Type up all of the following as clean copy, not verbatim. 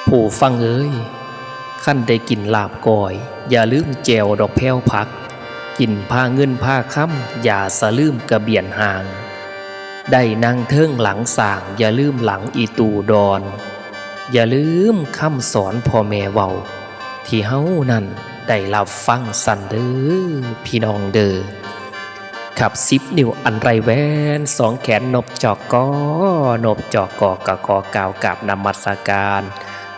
ผู้ฟังเอ้ยขั้นได้กินลาบก้อยอย่าลืมแจวดอกแพ้วผักกินผ้าเงินผ้าค้ำอย่าสะลืมกระเบียนห่างได้นั่งเทิงหลังสางอย่าลืมหลังอีตูดอนอย่าลืมคำสอนพ่อแม่เว้าที่เฮานั่นได้รับฟังสันเด้อพี่น้องเด้อขับ10 นิ้วอันไรแวน2 แขนนบจอกกอนบจอกกอกะขอกล่าวกับนมัสการ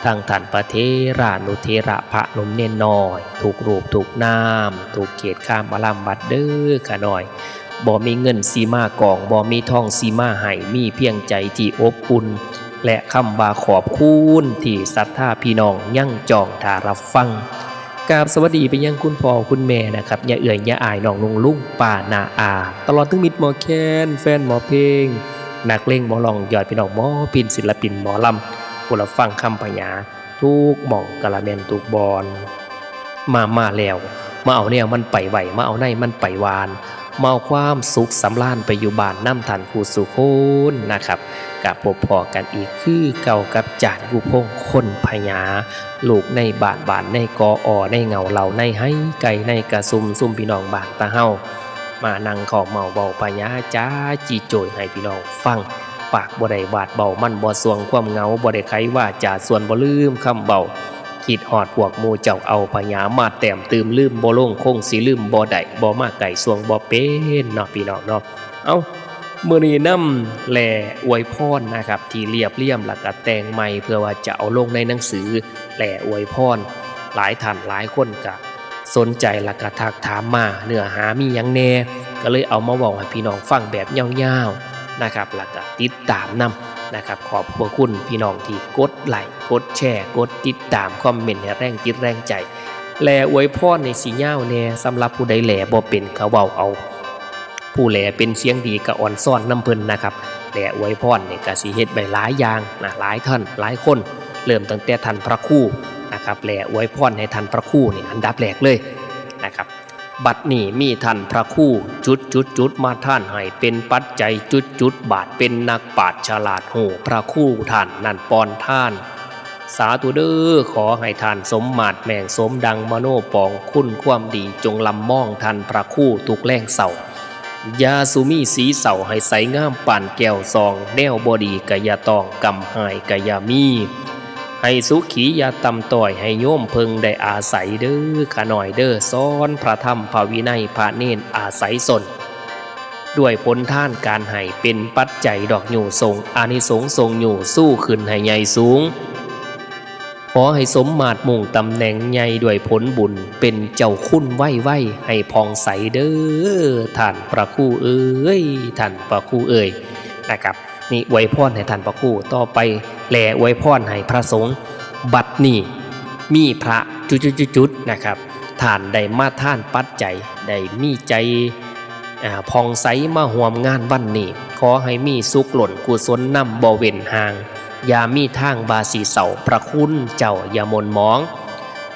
ทางท่านพระเถระนุเถระพระนมเนนน้อยถูกรูปถูกนามถูกเขตข้ามอลัมบัดเด้อขะหน่อยบ่มีเงินสีมากองบ่มีทองสีมาให้มีเพียงใจที่อบอุ่นและคำว่าขอบคุณที่ศรัทธาพี่น้องยั่งจองท่ารับฟังกราบสวัสดีไปยังคุณพ่อคุณแม่นะครับอย่าเอื่อยอย่าอายน้องลุงป้านาอาตลอดถึงมิตรหมอแคนแฟนหมอเพลงนักเล่งหมอลองยอดพี่น้องหมอปินศิลปินหมอลำผู้รับฟังคำพญาทุกหม่องกะละแมนทุกบอนมาแล้วมาเอาแนวมันไปไหวมาเอาในมันไปวานมาเอาความสุขสำราญไปอยู่บ้านน้ำทันผู้สุขคนนะครับกับพบพอกันอีกคือเก่ากับจานกุพงคนพญาลูกในบ้านในกอในเงาเหล่าในให้ไก่ในกระซุ่มพี่น้องบ้านตาเฮามานั่งขอเมาเบาพญาจ้าจีโจยให้พี่น้องฟังปากบ่ได้บาดเบามันบ่สวงความเหงาบ่ได้ไขว่าจ่าส่วนบ่ลืมคำเบาคิดหอดพวกหมู่เจ้าเอาพญามาแต้มตืมลืมบ่ลงคงสิลืมบ่ได้บ่มาไก่สวงบ่เป็นเนาะพี่น้องเนาะเอ้ามื้อนี้นำแลอวยพรนะครับที่เรียบเรียมแล้วก็แต่งใหม่เพื่อว่าจะเอาลงในหนังสือแลอวยพรหลายท่านหลายคนก็สนใจแล้วก็ทักถามมาเนื้อหามีหยังแน่ก็เลยเอามาเว้าให้พี่น้องฟังแบบยาวๆนะครับแล้วก็ติดตามนำนะครับขอบคุณพี่น้องที่กดไลค์กดแชร์กดติดตามคอมเมนต์ให้แรงจิตแรงใจแลอวยพรในสียาวแน่สำหรับผู้ใดแลบ่เป็นก็เว้าเอาผู้แลเป็นเสียงดีก็อ่อนซ่อนน้ำเพิ่นนะครับแลอวยพรนี่ก็สิเฮ็ดไว้หลายอย่างนะหลายท่านหลายคนเริ่มตั้งแต่ท่านพระครูนะครับแลอวยพรให้ท่านพระครูนี่อันดับแรกเลยนะครับบัดนี้มีท่านพระครูจุดมาท่านให้เป็นปัจจัยจุดบาทเป็นนักปราชญ์ฉลาดโหพระครูท่านนั่นปอนท่านสาธุเด้อขอให้ท่านสมมาตรแม่งสมดังมโนปองคุณความดีจงลำมองท่านพระครูทุกแรงเศร้ายาสุมีสีเศร้าให้ใสงามป่านแก้วซองแนวบดีกะยาตองกำหายกะยามีให้สุขียาตำต่อยให้โยมเพึงได้อาศัยเด้อขะหน่อยเด้อซ้อนพระธรรมพระวินัยพระเนนอาศัยสนด้วยผลท่านการให้เป็นปัจจัยดอกอยู่ทรงอานิสงส์ทรงอยู่สู้ขึ้นให้ใหญ่สูงขอให้สมมาตรมุ่งตำแหน่งใหญ่ด้วยผลบุญเป็นเจ้าคุณไหวให้พองใสเด้อท่านพระครูเอ้ยท่านพระครูเอ้ยนะครับนี่อวยพรให้ท่านพระครูต่อไปแลอวยพรให้พระสงฆ์บัดนี้มีพระจุดนะครับท่านได้มาท่านปัจจัยได้มีใจพองใสมาห่วมงานวันนี้ขอให้มีสุขหล่นกุศลนำบ่เว้นห่างอย่ามีทางบาสีเสาพระคุณเจ้าอย่ามนมอง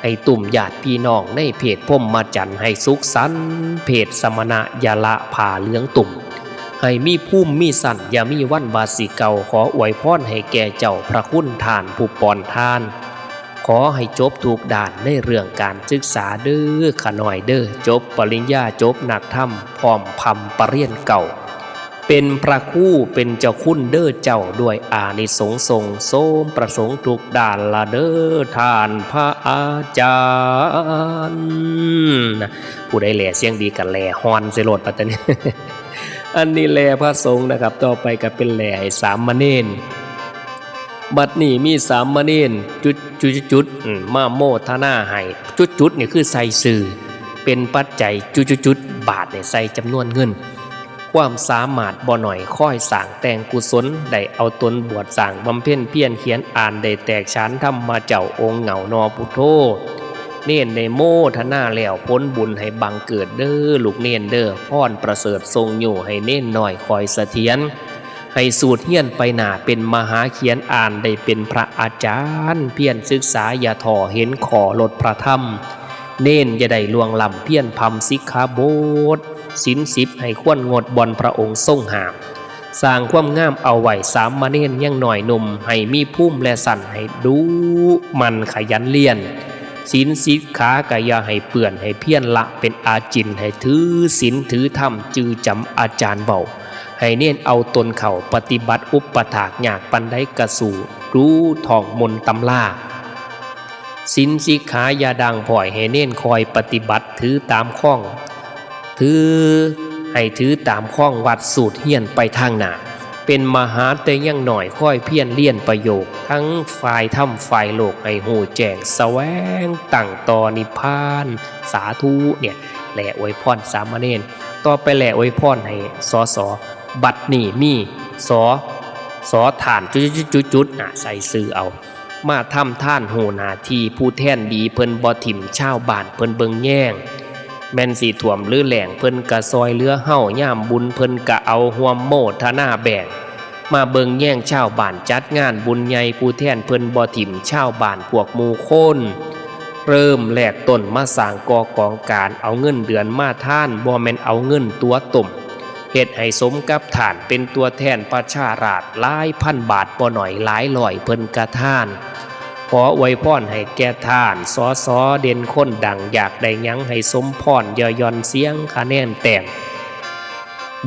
ให้ตุ่มญาติพี่น้องในเพจพรหมจรรย์ให้สุขสันต์เพจสมณะยาละผ่าเหลืองตุ่มให้มีพุ่มมีสันอย่ามีวันบาสีเก่าขออวยพรให้แก่เจ้าพระคุณทานผู้ปอนทานขอให้จบทุกด่านในเรื่องการศึกษาเด้อขะหน่อยเด้อจบปริญญาจบนักธรรมพร้อมพำปรริญญาเก่าเป็นพระครูเป็นเจ้าคุณเด้อเจ้าด้วยอานิสงส์ทรงโสมประสงค์ทุกด่านละเด้อท่านพระอาจารย์ผู้ใดแหล่เสียงดีกันแหล่ฮอนเสโลดปัตตานีอันนี้แลพระสงฆ์นะครับต่อไปก็เป็นแลสามเณรบัดนี้มีสามเณรจุดมาโมทนาให้จุดนี่คือใส่สื่อเป็นปัจจัยจุดบาทเนี่ยใส่จำนวนเงินความสามารถบ่หน่อยค่อยสร้างแต่งกุศลได้เอาตนบวชสร้างบำเพ็ญเพียรเขียนอ่านได้แตกฉานธรรมมาเจ้าองค์เหงานอพุทโธเน้นในโมทนาแล้วพ้นบุญให้บังเกิดเด้อลูกเน้นเด้อพรประเสริฐทรงอยู่ให้เน้นหน่อยคอยเสถียรให้สูตรเฮียนไปหน้าเป็นมหาเขียนอ่านได้เป็นพระอาจารย์เพียรศึกษาอย่าถ่อเห็นขอลดพระธรรมเน้นอย่าได้ลวงล้ำเพียรพำสิกขาบทศีล10ให้ควรงดบอนพระองค์ทรงห้าม สร้างความงามเอาไว้สามเณรยังหน่อยหนุ่มให้มีภูมิและสั่นให้ดูมันขยันเรียนศีลสิกขากะอย่าให้เปื่อนให้เพี้ยนละเป็นอาจินให้ถือศีลถือธรรมจือจำอาจารย์เบาให้เน้นเอาตนเข่าปฏิบัติอุปถากยากปันไดกระสู่รู้ท่องมนตำลาศีลสิกขายาดังพ่อยให้เน้นคอยปฏิบัติถือตามข้องถือตามข้องวัดสูตรเฮียนไปทางหน้าเป็นมหาแต่ยังหน่อยค่อยเพี้ยนเลี่ยนประโยคทั้งฝ่ายถ้ำฝ่ายโลกให้หูแจ้งแสวงตั้งต่อนิพพานสาธุเนี่ยแหล่อวยพรสามเณรต่อไปแหล่อวยพรให้สบัดนี่มีสอฐานจุดใส่ซื้อเอามาทำท่านโหนาทีผู้แท่นดีเพิ่นบ่ถิ่มชาวบ้านเพิ่นเบิงแย่งแม่นสีถ่วมหรือแหล่งเพิ่นกะซอยเรือเฮาย่ามบุญเพิ่นกะเอาห่วมโมทนาแบ่งมาเบิงแย่งชาวบ้านจัดงานบุญใหญ่ผู้แท่นเพิ่นบ่ถิ่มชาวบ้านพวกหมู่คนเริ่มแหลกต้นมาสร้างกองการเอาเงินเดือนมาท่านบ่แม่นเอาเงินตัวต่มเฮ็ดให้สมกับฐานเป็นตัวแทนประชาราษฎร์หลายพันบาทบ่หน่อยหลายร้อยเพิ่นกะท่านขออวยพรให้แก่ท่านสเด่นคนดังอยากได้หยังให้สมพรอย่าย่อนเสียงคะแนนแต่ง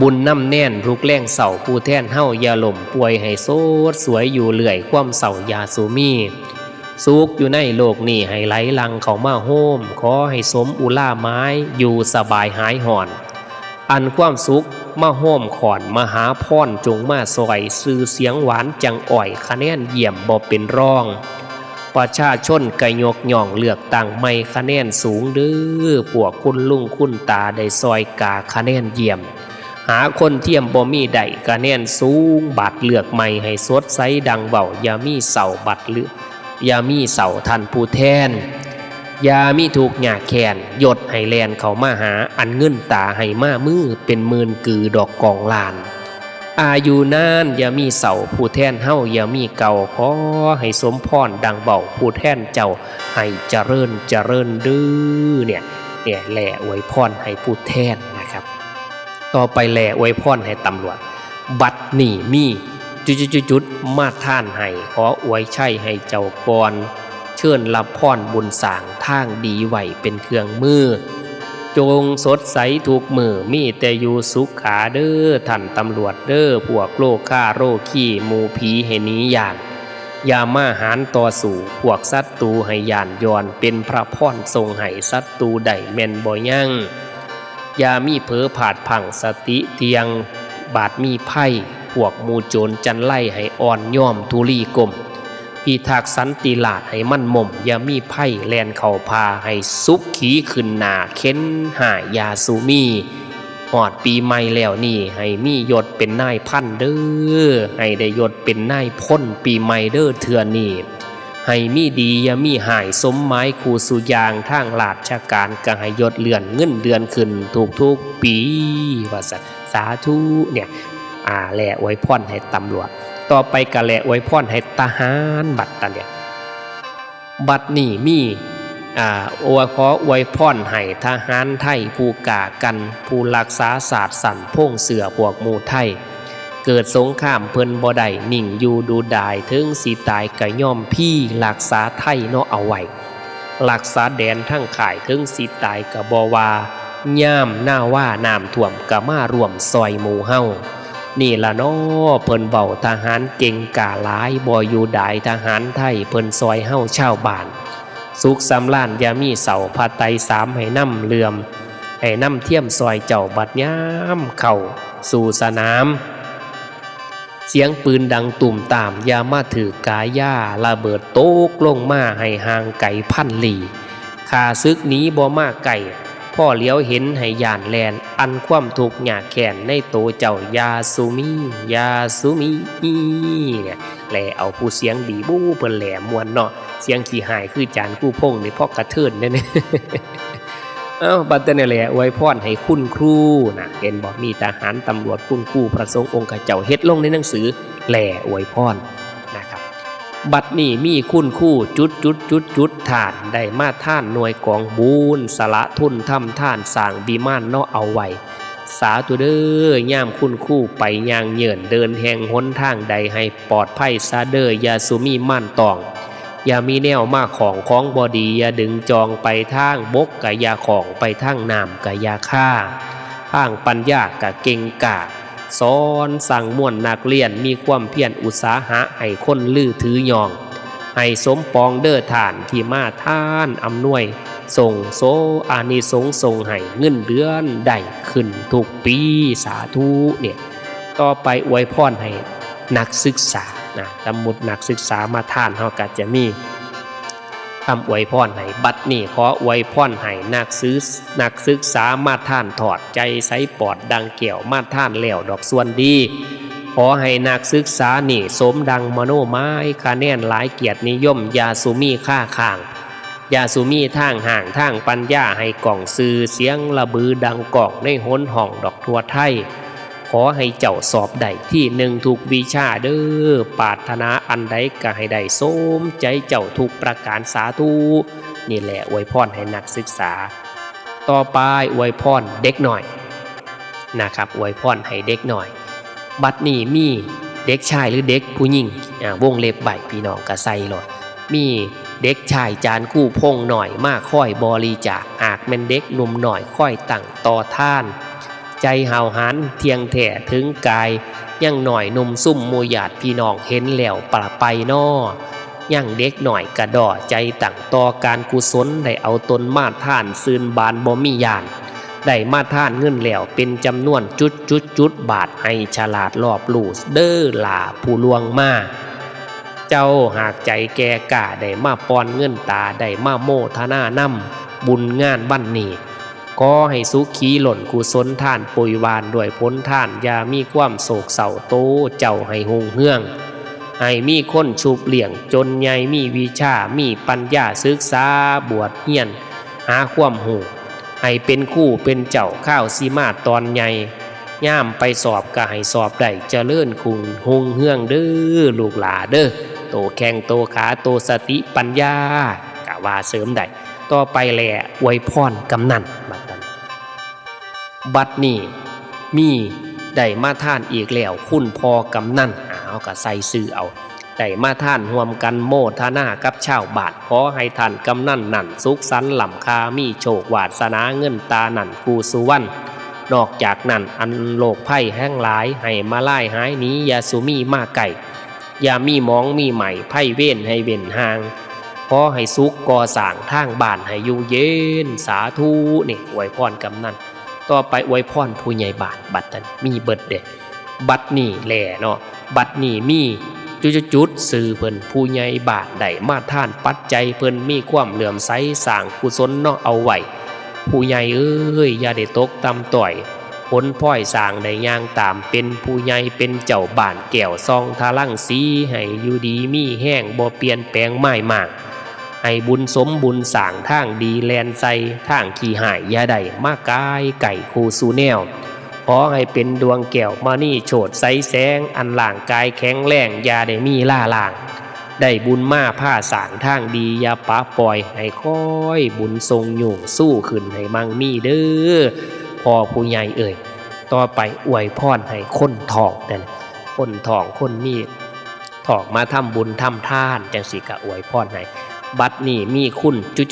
บุญน้ำแน่นรุกแรงเสาผู้แทนเฮาอย่าล่มป่วยให้โสดสวยอยู่เลื่อยความเสายาสูมีสุขอยู่ในโลกนี้ให้ไหลลังเข้ามาโฮมขอให้สมอุล่าไม้อยู่สบายหายห่อนอันความสุขมาโฮมขอนมหาพรจงมาซอยสื่อเสียงหวานจังอ่อยคะแนนเยี่ยมบ่เป็นร่องประชาชนกะยกย่องเลือกตั้งไม่คะแนนสูงเด้อพวกคุณลุงคุณตาได้ซอยกาคะแนนเยี่ยมหาคนเทียมบ่มีได้คะแนนสูงบัตรเลือกใหม่ให้สดใสดังเบาอย่ามีเสาบัตรเลือกอย่ามีเสาทันผู้แทนอย่ามีถูกหยาแขนยดให้แลนเข้ามาหาอันเงินตาให้มามือเป็นหมื่นกือดอกกองลานอายุนานอย่ามีเสาผู้แทนเฮาอย่ามีเก่าขอให้สมพรดังเบาผู้แทนเจ้าให้เจริญดื้อเนี่ยแหล่อวยพรให้ผู้แทนนะครับต่อไปแหล่อวยพรให้ตำรวจบัดนี่มีจุดมาท่านให้ขออวยชัยให้เจ้าก่อนเชิญรับพรบุญสร้างทางดีไว้เป็นเครื่องมือจงสดใสทุกมือมีแต่อยู่สุขขาเด้อท่านตำรวจเด้อพวกโลฆ่าโรขี้หมู่ผีให้หนีย่านอย่ามาหารต่อสู่พวกศัตรูให้ย่านย้อนเป็นพระพรทรงให้ศัตรูได้แม่นบ่ยั่งอย่ามีเผลอผาดพังสติเทียงบาดมีไพ่พวกหมู่โจรจันไล่ให้อ่อนย่อมทุลีกลมพิทักษ์สันติราษฎร์ให้มั่นม่มอย่ามีไพ่แลนเข่าพาให้ซุกขี้ขึ้นหน้าเค้นหายาสูมีหอดปีใหม่แล้วนี่ให้มียศเป็นนายพันเด้อให้ได้ยศเป็นนายพ้นปีใหม่เด้อเถื่อนี่ให้มีดีอย่ามีหายสมหมายคู่สุยางทางราชการก็ให้ยศเลื่อนเงินเดือนขึ้นทุกปีว่าสาธุเนี่ยแหล่อวยพรให้ตำรวจต่อไปกะแหล่อวยพรให้ทหารบัดตะเนี่ยบัดนี่มีขออวยพรให้ทหารไทยผู้กากันผู้รักษาศาสตร์สันพงเสือพวกหมู่ไทยเกิดสงครามเพิ่นบ่ได้นิ่งอยู่ดูดายถึงสิตายกะย่อมพี่รักษาไทยเนาะเอาไว้รักษาแดนทั้งข่ายถึงสิตายกะบ่ว่าย่ามหน้าว่าน้ำท่วมกะมารวมซอยหมู่เฮานี่ล่ะเนาะเพิ่นเบาทหารเก่งกาหลายบ่อยู่ดายทหารไทยเพิ่นซอยเฮาชาวบ้านสุขสำราญอย่ามีเสาพระไตรสามให้นำเลื่อมให้นำเทียมซอยเจ้าบัดยามเข้าสู่สนามเสียงปืนดังตุ่มตามอย่ามาถือกาย่าระเบิดตกลงมาให้ห่างไกลพันลี้ข้าศึกหนีบ่มาไกลพ่อเลี้ยวเห็นให้ย่านแลนอันความทุกข์ยากแค้นในโตเจ้ายาสุมีเนี่ยแหล่เอาผู้เสียงดีบู้เพิ่นแหล่มวนเนาะเสียงขี้หายคือจานกู้พงนี่พ่อกระเทินเด้เนี่ยบัดแต่นี่แหละอวยพรให้คุณครูนะเห็นบอกมีทหารตำรวจคุณครูพระสงฆ์องค์เจ้าเฮ็ดลงในหนังสือแหล่อวยพรนะครับบัดนี้มีคุณครูจุดท่านได้มาท่านหน่วยกองบุญสละทุนทำท่านสร้างวิมานเนาะเอาไว้ สาธุเด้อย่ามคุณคู่ไปย่างเหยินเดินแห่งหนทางใดให้ปลอดภัยซาเด้ออย่าสุมีม่านตองอย่ามีแนวมาของบอดีอย่าดึงจองไปทางบกกะยาของไปทางน้ำกะยาฆ่าทางปัญญากะเก่งกาสอนสั่งม่วนนักเรียนมีความเพียรอุตสาหะให้คนลือถือยองให้สมปองเด้อฐานที่มาท่านอำนวยส่งโซอานิสงส์ส่งให้เงินเดือนได้ขึ้นทุกปีสาธุเนี่ยต่อไปอวยพรให้นักศึกษานะสมมุตินักศึกษามาท่านเฮาก็จะมีคำอวยพรให้บัดนี้ขออวยพรให้นักศึกษามาท่านถอดใจใส่ปอดดังแก้วมาท่านแล้วดอกส่วนดีขอให้นักศึกษานี่สมดังมโนไม้คะแนนหลายเกียรตินิยมยาสุมีค่าข้างยาสุมีทางห่างทางปัญญาให้กล่องซื้อเสียงระบือดังกอกในห้นห้องดอกทั่วไทยขอให้เจ้าสอบได้ที่หนึ่งทุกวิชาเด้อปรารถนาอันใดก็ให้ได้สมใจเจ้าทุกประการสาธุนี่แหละอวยพรให้นักศึกษาต่อไปอวยพรเด็กหน่อยนะครับอวยพรให้เด็กหน่อยบัดนี้มีเด็กชายหรือเด็กผู้หญิงวงเล็บใบพี่น้องกระใส่หลดมีเด็กชายจานคู่พงหน่อยมาค่อยบริจาคหากเป็นเด็กหนุ่มหน่อยค่อยตั้งต่อท่านใจเห่าหันเทียงแถ่ถึงกายยังหน่อยนุ่มซุ่มมูหยาดพี่น้องเห็นแล้วปะไปนอยังเด็กหน่อยกระดอใจตั้งต่อการกุศลได้เอาตนมาท่านซืนบานบ่มียานได้มาท่านเงินแล้วเป็นจำนวนจุดบาทให้ฉลาดรอบลู่เด้อหล่าผู้ลวงมาเจ้าหากใจแก่กาได้มาปอนเงินตาได้มาโมทนานำบุญงานบั้นนี้ก็ให้สุขีหล่นกุศลท่านปุยวานด้วยพ้นท่านอย่ามีความโศกเศร้าโตเจ้าให้หงเฮืองให้มีคนชุบเลี่ยงจนใหญ่มีวิชามีปัญญาศึกษาบวชเฮียนหาความหูให้เป็นคู่เป็นเจ้าข้าวสีมาตอนใหญ่ย่ามไปสอบก็ให้สอบได้เจริญคุงหงเฮืองเด้อลูกหลาเด้อโตแข้งโตขาโตสติปัญญากะว่าเสริมได้ต่อไปแหละอวยพรกำนันบัดนี้มีได้มาท่านอีกแล้วคุณพอกำนันเอาก็ใส่ซื้อเอาได้มาท่านร่วมกันโมทนากับชาวบ้านขอให้ท่านกำนันนั่นสุขสันต์หล่ำคามีโชควาสนาเงินตานั่นกูสุวรรณนอกจากนั้นอันโลกไพ่แห้งหลายให้มาไล่หายนี้ยาสุมีมาไก่อย่ามีมองมีใหม่ไพ่เว้นให้เว้นห่างขอให้สุขก่อสร้างทางบ้านให้อยู่เย็นสาธุนี่อวยพรกำนันต่อไปอวยพรผู้ใหญ่บ้านบัดนั้นมีเบิดเด็ดบัดนี้แหล่เนาะบัดนี้มีจุดสื่อเพิ่นผู้ใหญ่บ้านได้มาท่านปัจจัยเพิ่นมีความเหลื่อมใสสร้างกุศลเนาะเอาไว้ผู้ใหญ่เอ้ยอย่าได้ตกต่ำต้อยผลพลอยสร้างได้ย่างตามเป็นผู้ใหญ่เป็นเจ้าบ้านแก้วซองทาลั่งสีให้อยู่ดีมีแห้งบ่เปลี่ยนแปลงไม่มากให้บุญสมบุญสร้างทางดีแลนใจทางขี้หายอย่าได้มากายไก่คูสูแนวขอให้เป็นดวงแก้วมานี่โฉดใสแสงอันล่างกายแข็งแรงอย่าได้มีล่าล่างได้บุญมาผ้าสางทางดีอย่าปะปล่อยให้ค่อยบุญทรงอยู่สู้ขึ้นให้มั่งมีเด้อพอผู้ใหญ่เอ่ยต่อไปอวยพรให้คนทองแต่คนทองคนมีทองมาทำบุญทำทานจังสิกะอวยพรให้บัดนี้มีคุณจุ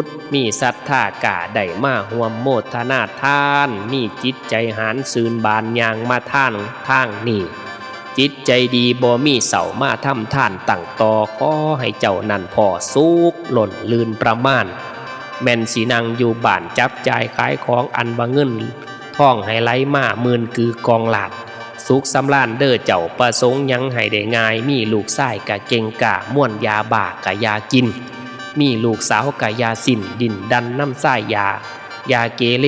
ดมีศรัทธากาได้มาห่วมโมทนาทานมีจิตใจหานซืนบานยางมาท่านทางนี้จิตใจดีบ่มีเสามาทำท่านตั้งต่อขอให้เจ้านั่นพอสุกหล่นลืนประมาณแม่นสีนางอยู่บ้านจับจ่ายขายของอันบ่เงินท่องให้ไหลมาหมื่นคือกองหลาดสุขสำราญเด้อเจ้าประสงค์ยังให้ได้ง่ายมีลูกชายกะเก่งกะม่วนยาบ้ากะยากินมีลูกสาวกะยาสิ้นดินดันน้ำส้ายยาเกเร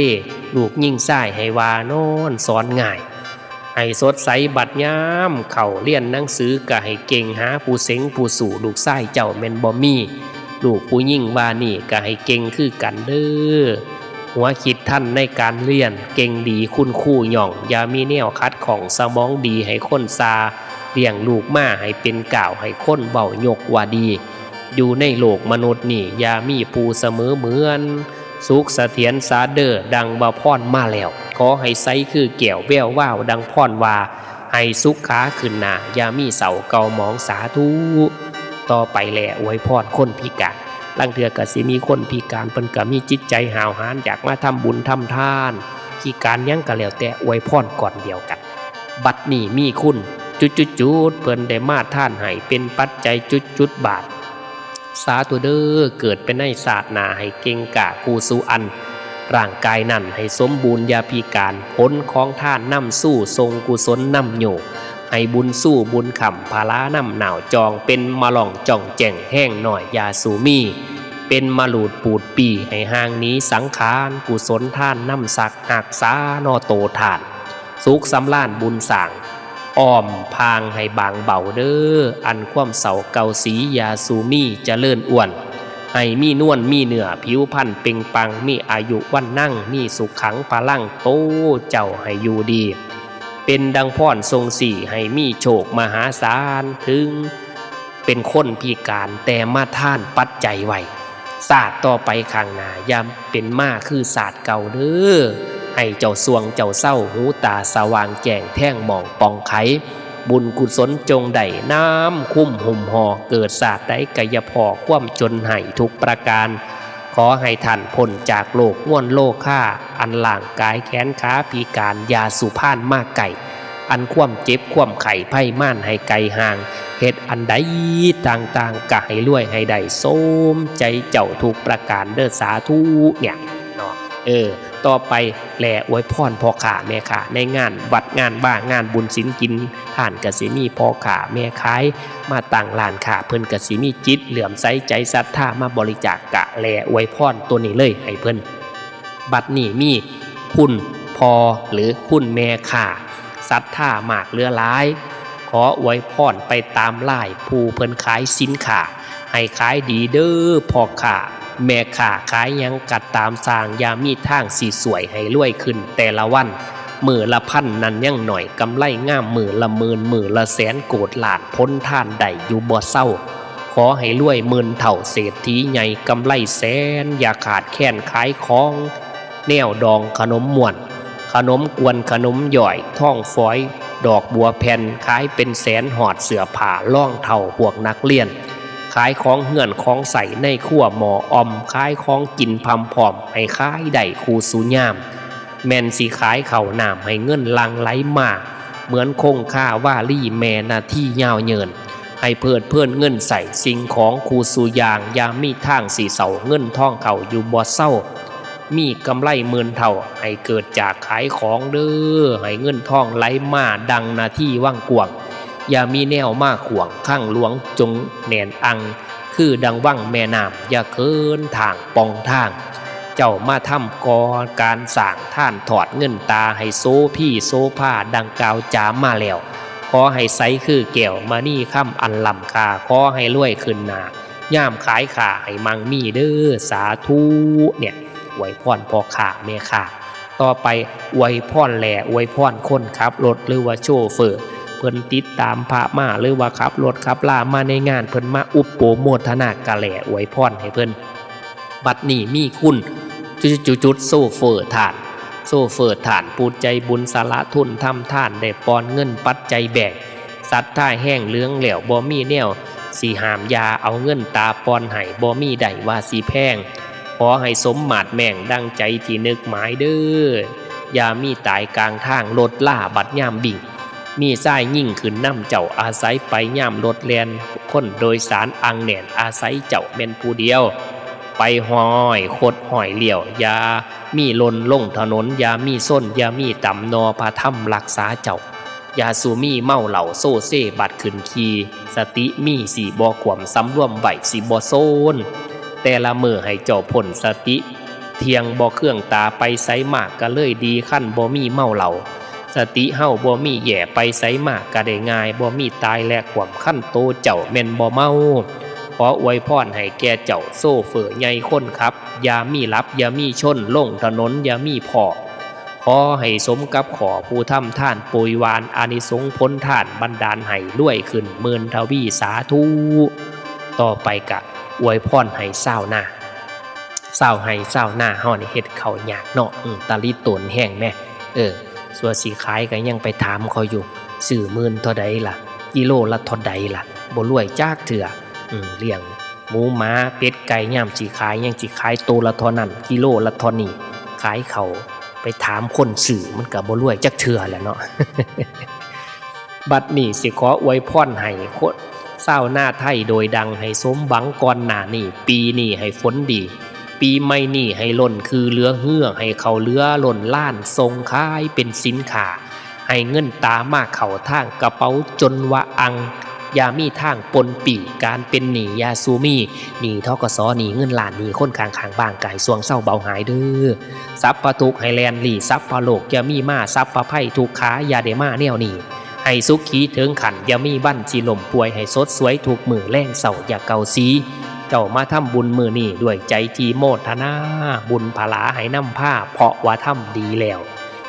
ลูกยิ่งส้ายให้วานอนสอนง่ายให้สดใสบัดยามเข่าเรียนหนังสือกะให้เก่งหาผู้เสงผู้สู่ลูกชายเจ้าแม่นบ่มีลูกผู้ยิ่งว่านี่กะให้เก่งคือกันเด้อหัวคิดท่านในการเรียนเก่งดีคุณคู่หย่องอย่ามีแนวคัดของสมองดีให้คนซาเลี้ยงลูกมาให้เป็นก่าวให้คนเบายกว่าดีอยู่ในโลกมนุษย์นี่อย่ามีผู้เสมอเหมือนสุขเสถียรสาเดอดังบ่พรมาแล้วขอ อให้ใสคือแก้วแววว่าวดังพรว่าให้สุขขาขึ้นหน้าอย่ามีเสาเก่าหมองสาธุต่อไปแลอวยพรคนพิการลังเทื่อก็สิมีคนพิการเพิ่นก็มีจิตใจหาวหาญอยากมาทำบุญทำทานพิการหยังก็แล้วแต่อวยพรก่อนเดียวกันบัดนี้มีคุณจุดๆๆเพิ่นได้มาท่านให้เป็นปัจจัยจุดๆบาทสาธุเด้อเกิดเป็นในศาสนาให้เก่งกะกูสุอันร่างกายนั่นให้สมบูรณ์อย่าพิการผลของท่านนำสู้ทรงกุศลนำโยให้บุญสู้บุญขำภาลานำหนาวจองเป็นมะล่องจ่องแจ่งแห้งหน่อยยาสูมีเป็นมะหลูดปูดปีให้ห่างนี้สังขารกุศลท่านนำศักหักษานอโตถานสุขสำล้านบุญสั่งอ้อมพางให้บางเบาเด้ออันความเสาเกาสียาสูมีเจริญอ้วนให้มีนวลมีเนื้อผิวพรรณเปล่งปลังมีอายุวันนั่งมีสุขขังพลังโตเจ้าให้อยู่ดีเป็นดังพรทรงสี่ให้มีโชคมหาศาลถึงเป็นคนพิการแต่มาท่านปัจจัยไว้ศาสตร์ต่อไปข้างหน้ายามเป็นมาคือศาสตร์เก่าเด้อให้เจ้าสวงเจ้าเศร้าหูตาสว่างแจ้งแท่งมองปองไขบุญกุศลจงได้น้ำคุ้มหุ่มห่อเกิดศาสตร์ได้กายพอคว่ำจนให้ทุกประการขอให้ท่านพ้นจากโลกง่วนโลกฆ่าอันล่างกายแขนขาพิการยาสุพานมากไก่อันคว่ำเจ็บคว่ำไข่ไพ่ม่านให้ไกลห่างเหตุอันใดต่างๆกะให้รวยให้ได้สมใจเจ้าทุกประการเด้อสาธุเนี่ยเนาะต่อไปแลอวยพรพ่อขาแม่ขาในงานวัดงานบ้างานบุญศีลกินท่านกสิมีพ่อขาแม่ขายมาตั้งร้านขาเพิ่นกสิมีจิตเหลื่อมใสใจศรัทธามาบริจาคกะแลอวยพรตัวนี้เลยให้เพิ่นบัดนี้มีคุณพ่อหรือคุณแม่ขาศรัทธามากเหลือหลายขออวยพรไปตามลายผู้เพิ่นขายสินค้าให้ขายดีเด้อพ่อขาแม่ค้าขายยังกัดตามสร้างยามีทางสีสวยให้รวยขึ้นแต่ละวันมือละพันนั้นยังหน่อยกำไรงามมือละหมื่นมือละแสนโกดหลานพ้นท่านใดอยู่บ่เศร้าขอให้รวยหมื่นเท่าเศรษฐีใหญ่กำไรแสนอย่าขาดแค้นขายของแนวดองขนมม่วนขนมกวนขนมหย่อยท่องฝอยดอกบัวแผ่นขายเป็นแสนหอดเสื้อผ้าล่องเท่าพวกนักเรียนขายของเหื่อนของใส่ในขั้วหมออมขายของกินพำพร้อมให้ขายได้คูสูญามแม่นสิขายเข่าน้ำให้เงินลังไหลมาเหมือนคงค่าว่าลี่แม่นาที่ยาวเยินให้เพิดเพื่อนเงินใส่สิ่งของคูสูยางยามีทางสีเสาเงินท่องเข่าอยู่บ่เศร้ามีกำไรหมื่นเท่าให้เกิดจากขายของเด้อให้เงินท่องไหลมาดังนาที่ว่างกวางอย่ามีแนวมาขวางข้างหลวงจงแน่นอังคือดังว่างแม่น้ำอย่าเคินทางปองทางเจ้ามาทำก่อการสร้างท่านถอดเงินตาให้โซพี่โซผ้าดังกาวจามมาแล้วขอให้ใสคือแก้วมานี่ค่ำอันลำคาขอให้รวยขึ้นหนาย่ามขายขาให้มังมีเด้อสาธุเนี่ยอวยพรพ่อขาแม่ขาต่อไปอวยพรแหล่อวยพรคนขับรถหรือว่าโชเฟอร์เพิ่นติดตามพระมาหรือว่าขับรถขับลามาในงานเพิ่นมาอุปโภโมทนากะแหล่อวยพรให้เพิ่นบัดนี้มีคุณจุดโซเฟอร์ฐานปูใจบุญสาระทุนทำท่านได้ปอนเงินปัจจัยแบ่งสัตว์ท่าแห้งเหลืองเหลวบ่มีแนวสีหามยาเอาเงินตาปอนให้บ่มีใดว่าสีแพงขอให้สมมาตรแม่งดังใจที่นึกหมายเด้ออย่ามีตายกลางทางรถล่าบัดย่ามบิ่งมีทรายยิ่งขึ้นน้ำเจ้าอาศัยไปย่ามรถแลนคนโดยสารอังแหน่นอาศัยเจ้าเป็นผู้เดียวไปห้อยโคดห้อยเหลี่ยวยามีลนลงถนนยามีส้นยามีต่ำนอพาถ้ำรักษาเจ้ายาสูมีเมาเหล่าโซเซบัดขึ้นคีสติมีสีบ่ขวมสำรวมไหวสีบ่โซนแต่ละมือให้เจ้าผลสติเทียงบ่เครื่องตาไปไสมากก็เลยดีขั้นบ่มีเมาเหล่าสติเฮาบ่มีแย่ไปไสมากก็ได้ง่ายบ่มีตายและขวมขั้นโตเจ้าแม่นบ่เมาขออวยพรให้แก่เจ้าโซเฟอร์ใหญ่คนครับอย่ามีลับอย่ามีชนลงถนนอย่ามีพอขอให้สมกับขอผู้ทำท่านปุยวานอานิสงส์พ้นท่านบันดาลให้รวยขึ้นหมื่นทวีสาธุต่อไปกะอวยพรให้เศร้าหน้าเฮานี่เฮ็ดข้าวยากเนาะตะลิตนแห้งแม่ ส่วนสีขายก็ยังไปถามเขาอยู่ซื้อมื่นเท่าใดล่ะกิโลละเท่าใดล่ะบ่รวยจากเถื่อเลี้ยงหมูหมาเป็ดไก่ย่ามสิขายยังสิขายตัวละเท่านั้นกิโลละเท่านี้ขายเขาไปถามคนซื้อมันก็บ่รวยจักเถื่อแหละเนาะ บัดนี้สิขออวยพรให้คนชาวนาไทยโดยดังให้สมหวังก่อนหน้านี้ปีนี้ให้ฝนดีปีใหม่นี้ให้ล้นคือเหลือเหือให้เขาเหลือล้นล้านส่งขายเป็นสินค้าให้เงินตามากเข้าทางกระเป๋าจนว่าอังอย่ามีทางปนปีการเป็นหนี้ยาซูมีหนี้ธกสหนี้เงินล้านหนี้คนข้างๆบ้างกายสวงเศร้าเบาหายเด้อสัพพทุกข์ให้แลนหลีสัพพโลกอย่ามีมาสัพพภัยทุกขาอย่าได้มาแนวนี้ให้สุขีถึงขันอย่ามีบั้นสิลมป่วยให้สดสวยถูกมือแล่งเศร้าอย่าเกาซีเจ้ามาทำบุญมือนี่ด้วยใจที่โมทนาบุญผลาให้นำผ้าเพราะว่าทำดีแล้ว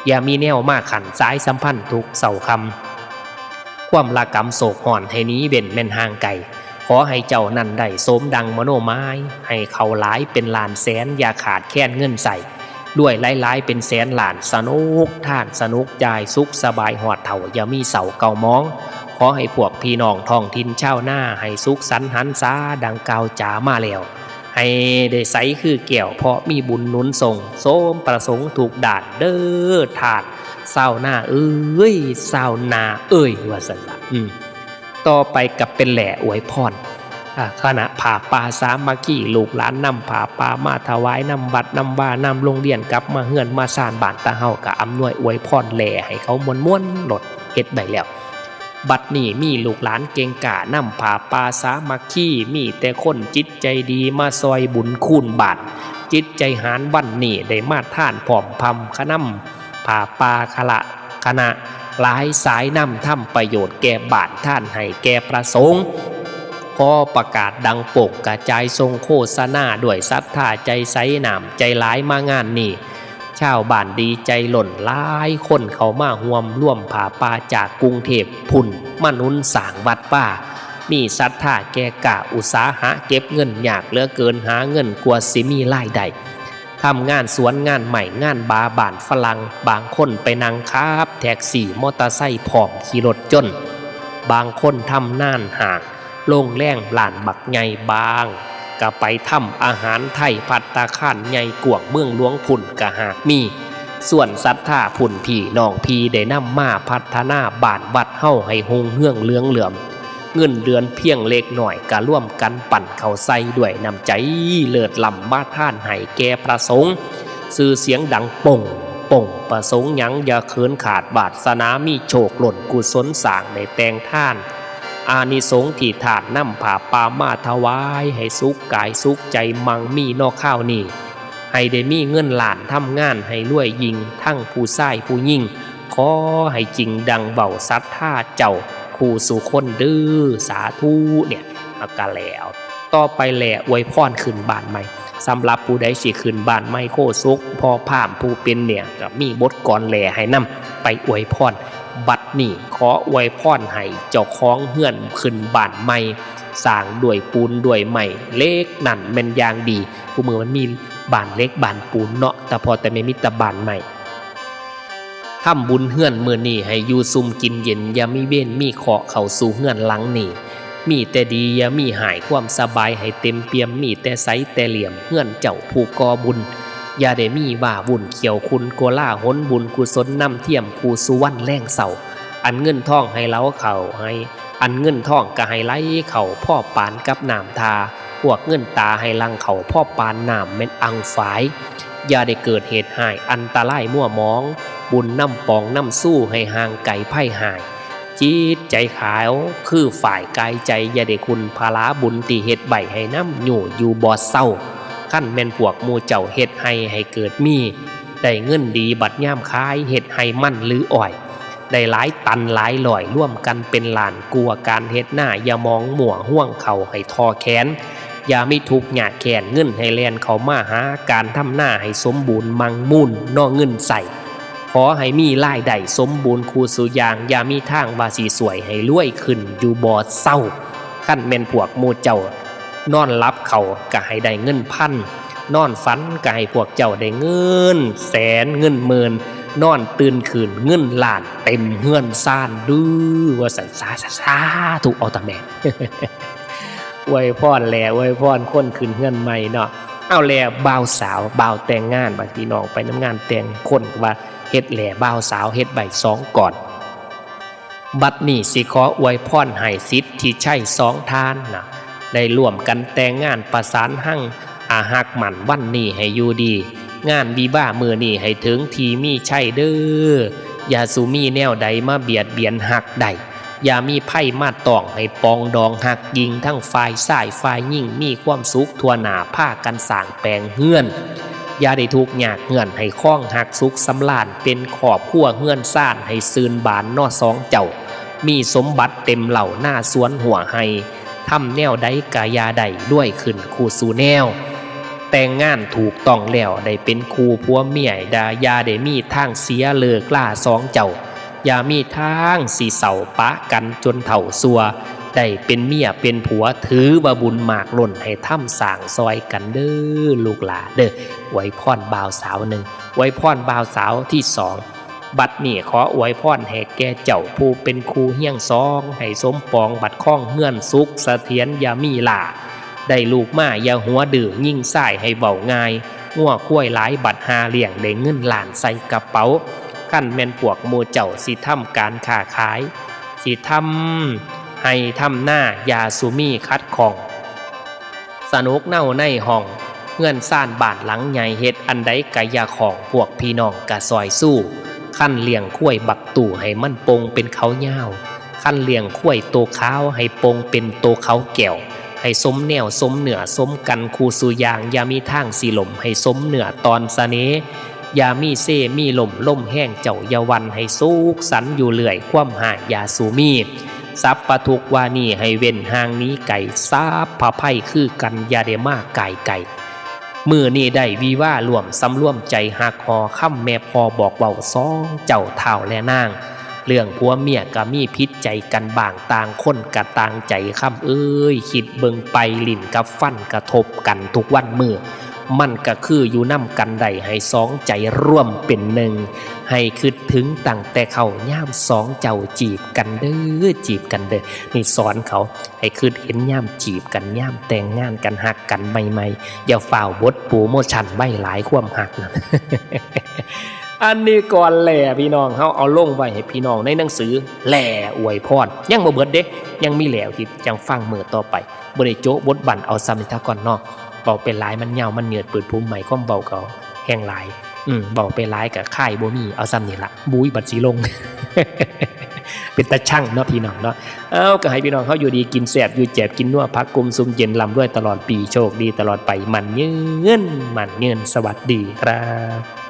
อย่ามีแนวมากขันสายสัมพันธ์ทุกเศร้าคำความละกรรมโศกห่อนให้นี้เบ่นแม่นห่างไก่ขอให้เจ้านั่นได้สมดังมโนไม้ให้เขาหลายเป็นล้านแสนอย่าขาดแค้นเงินใส่ด้วยหลายๆเป็นแสนล้านสนุกท่านสนุกใจสุขสบายหอดเถ่าอย่ามีเสาเก่ามองขอให้พวกพี่น้องท้องถิ่นชาวนาให้สุขสันต์หันษาดังกล่าวจ๋ามาแล้วให้ได้ใสคือแก้วเพราะมีบุญหนุนส่งโสมประสงค์ถูกดาดเด้อถาดเศร้าหน้าเอ้ยเศร้าหน้าเอ้ยว่าสันละต่อไปกับเป็นแหล่อวยพรขณะผ่าป่าสามัคคีลูกหลานนำผ่าป่ามาถวายนำบัตรนำบ้านำโรงเรียนกลับมาเฮือนมาสร้างบ้านตาเฮากะอำนวยอวยพรแหล่ให้เขาม้วนๆหลดเฮ็ดได้แล้วบัดนี้มีลูกหลานเก่งกานํผ่าป่าสามัคคีมีแต่คนจิตใจดีมาซอยบุญคูณบาทจิตใจหารวันนี้ได้มาท่านพร้อมพำขนำผ่าป่าคณะหลายสายนำทำประโยชน์แก่บาทท่านให้แก่ประสงค์ขอประกาศดังโป่งกระจายทรงโฆษณาด้วยศรัทธาใจใสหนามใจหลายมางานนี้ชาวบ้านดีใจหล่นหลายคนเขามาร่วมผ่าป่าจากกรุงเทพพุ่นมนุนสร้างวัดป่ามีศรัทธาแก่กะอุตสาหะเก็บเงินยากเหลือเกินหาเงินกว่าสิมีรายได้ทำงานสวนงานใหม่งานบาบ้านฝรั่งบางคนไปนั่งคาบแท็กซี่มอเตอร์ไซค์ผอมขี่รถจนบางคนทำน่านห่างโล่งแรงหลานบักไงบางก็ไปทำอาหารไทยภัตตาคารไงกวงเมืองหลวงพุ่นกะหากมีส่วนศรัทธาพุ่นพี่น้องพี่ได้นำมาพัฒนาบ้านวัดเฮาให้ฮงเฮืองเลืองเหลื่อมเงินเดือนเพียงเล็กหน่อยก็ร่วมกันปั่นเข้าใส่ด้วยน้ำใจเลิศล้ำมาท่านให้แก่ประสงค์สื่อเสียงดังป่งประสงค์หยังอย่าเขินขาดบาสนามีโชคหล่นกุศลสร้างในแตงท่านอานิสงส์ที่ถาดนำผ่าป่ามาถวายให้สุขกายสุขใจมังมีนอกข้าวนี่ให้ได้มีเงินหลานทำงานให้รวยยิ่งทั้งผู้ชายผู้หญิงขอให้จริงดังเบาศรัทธาเจ้าคู่สู่คนดื้อสาธุเนี่ยเอากันแล้วต่อไปแหละอวยพรขึ้นบ้านใหม่สำหรับผู้ใดสิขึ้นบ้านใหม่โคสุกพอพามผู้เป็นเนี่ยก็มีบทกลอนแหล่ให้นำไปอวยพรบัดนี้ขออวยพรให้เจ้าของเฮือนขึ้นบ้านใหม่สร้างด้วยปูนด้วยไม้เล็กนั่นแม่นอย่างดีผู้มือมันมีบ้านเล็กบ้านปูนเนาะแต่พอแต่ไม่มีแต่บ้านใหม่ทำบุญเฮือนมื้อนี้ให้อยู่ซุ่มกินเย็นอย่ามีเว้นมีเคราะห์เข้าสู่เฮือนหลังนี้มีแต่ดีอย่ามีหายความสบายให้เต็มเปี่ยมมีแต่ใสแต่เหลี่ยมเฮือนเจ้าผู้ก่อบุญอย่าได้มีว่าวุ่นเขียวคุณโกล่าหนบุญกุศลนำเทียมคูสุวรรณแรงเสาอันเงินทองให้เล้าเข่าให้อันเงินทองก็ให้ไหลเข่าพ่อปานกับน้ำทาพวกเงินตาให้ลังเข่าพ่อปานน้ำเม็ดอังฝายอย่าได้เกิดเหตุหายอันตรายมั่วมองบุญน้ำปองน้ำสู้ให้ห่างไก่ไพ่หายจิตใจขาวคือฝ่ายกายใจอย่าได้คุณภาระบุญตีเฮ็ดใบให้น้ำอยู่บ่เศร้าขั้นแม่นพวกมูเจ้าเฮ็ดให้เกิดมีได้เงินดีบัดย่ามคายเฮ็ดให้มั่นหรืออ่อยได้หลายตันหลายลอยร่วมกันเป็นหลานกลัวการเฮ็ดหน้าอย่ามองหมั่วห่วงเข่าให้ทอแขนอย่ามีทุกข์ยากแค้นเงินให้แลนเขามาหาการทำหน้าให้สมบูรณ์มั่งมุ่นนอเงินใส่ขอให้มีรายได้สมบูรณ์คูสุยางอย่ามีทางว่าสิสวยให้รวยขึ้นอยู่บ่เศร้าขั้นแม่นพวกมูเจ้านอนรับเขาก็ให้ได้เงินพันนอนฝันก็ให้พวกเจ้าได้เงินแสนเงินหมื่น นอนตื่นคืนเงินล้านเต็มเฮือนซ่านดื้อว่าสันสาถูกเอาตาแม่ อวยพรแลอวยพรคนขึ้นเฮือนใหม่เนาะเอาแลบ่าวสาวบ่าวแต่งงานบางทีน้องไปน้ำงานแต่งคนก็ว่าเฮ็ดแลบ่าวสาวเฮ็ดใบสองก่อนบัดนี้สิขออวยพรให้สิทธิ์ที่ใช่สองทานนะได้ร่วมกันแต่งงานประสานหั่งอาหักหมั่นวันนี้ให้อยู่ดีงานวีบ้ามือนี่ให้ถึงทีมีใช่เด้ออย่าสูมีแนวใดมาเบียดเบียนหักใดอย่ามีไพ่มาต้องให้ปองดองหักยิงทั้งฝ่ายซ้ายฝ่ายยิ่งมีความสุขทั่วหน้าผ้ากันสร้างแปลงเฮือนอย่าได้ทุกข์ยากเฮือนให้คล้องหักสุขสำราญเป็นขอบขั้วเฮือนซ่านให้ซืนบานนอสองเจ้ามีสมบัติเต็มเหล่าหน้าสวนหัวให้ทำแนวใดกายาใดด้วยขึ้นคู่สู่แนวแต่งงานถูกต้องแล้วได้เป็นคู่ผัวเมียดายาได้มีทางเสียเลิกล่าสองเจ้าอย่ามีทางสีเสาปะกันจนเถ่าซัวได้เป็นเมียเป็นผัวถือว่าบุญมากล้นให้ทำสร้างซอยกันเด้อลูกหลานเด้อไว้พรบ่าวสาวหนึ่งไว้พรบ่าวสาวที่สองบัดนี้ขออวยพรให้แก่เจ้าผู้เป็นครูเฮี้ยงซองให้สมปองบัดข้องเฮือนสุขเสถียรอย่ามีล่าได้ลูกมาอย่าหัวดื้อยิ่งใส่ให้เบาง่ายงัวคุ้ยหลายบัดหาเลี้ยงได้เงินล้านใส่กระเป๋าขั้นแม่นพวกโมเจ้าสิทำการค้าขายสิทำให้ทำหน้ายาสุมีคัดของสนุกเน่าในห้องเงื่อนซ่านบาทหลังใหญ่เฮ็ดอันใดกะยาของพวกพี่น้องกะซอยสู้ขั้นเลี้ยงคุ้ยบักตู่ให้มันปงเป็นเขาเง่าขั้นเลี้ยงคุ้ยโตขาวให้ปงเป็นโตเขาแก้วให้สมแนวสมเหนือสมกันคูสุยางอย่ามีทางสีลมให้สมเหนือตอนเสน่อย่ามีเซมีลมล่มแห้งเจ้าอย่าวันให้สุกสันอยู่เลื่อยคว่ำหายอย่าสูมีสัพปะทุกวานีให้เว้นห่างนี้ไก่ซาบพะไพ่คือกันอย่าได้มากไก่มือนี่ได้วีว่าร่วมสำร่วมใจหักหอค่ำแม่พอบอกเบาซองเจ้าเท่าและนางเรื่องผัวเมียก็มีพิษใจกันบางต่างคนกะต่างใจค่ำเอ้ยคิดเบิ่งไปลิ่นกับฟันกระทบกันทุกวันมือมันก็คืออยู่น้ำกันใดให้สองใจร่วมเป็นหนึ่งให้คิดถึงตั้งแต่เขาย่ามสองเจ้าจีบกันเด้อจีบกันเด้อนี่สอนเขาให้คิดเห็นย่ามจีบกันย่ามแต่งงานกันหักกันใหม่ๆอย่าฝ่าวบดปูโมชันใบหลายความหักนะ อันนี้ก่อนแหล่พี่น้องเขาเอาลงไว้ให้พี่น้องในหนังสือแหล่อวยพรยังบ่เบิดเด้ยังมีแหล่ที่จังฟังมือต่อไปบ่ได้โจ๊ะบดบั่นเอาซ้ำนิทาก่อนเนาะเบาเป็นหลายมันเหงามันเหนือดเปิดภูมิใหม่ก้มเบาเขาแห้งหลายเบาเป็นหลายกับค่ายบ่มีเอาซ้ำนี่ละบุ้ยบัดสีลง เป็นตาช่างเนาะพี่น้องเนาะเอาก็ให้พี่น้องเขาอยู่ดีกินแซ่บอยู่แจบกินนัวพักกุมซุ่มเย็นลำด้วยตลอดปีโชคดีตลอดไปมันเงินสวัสดีครับ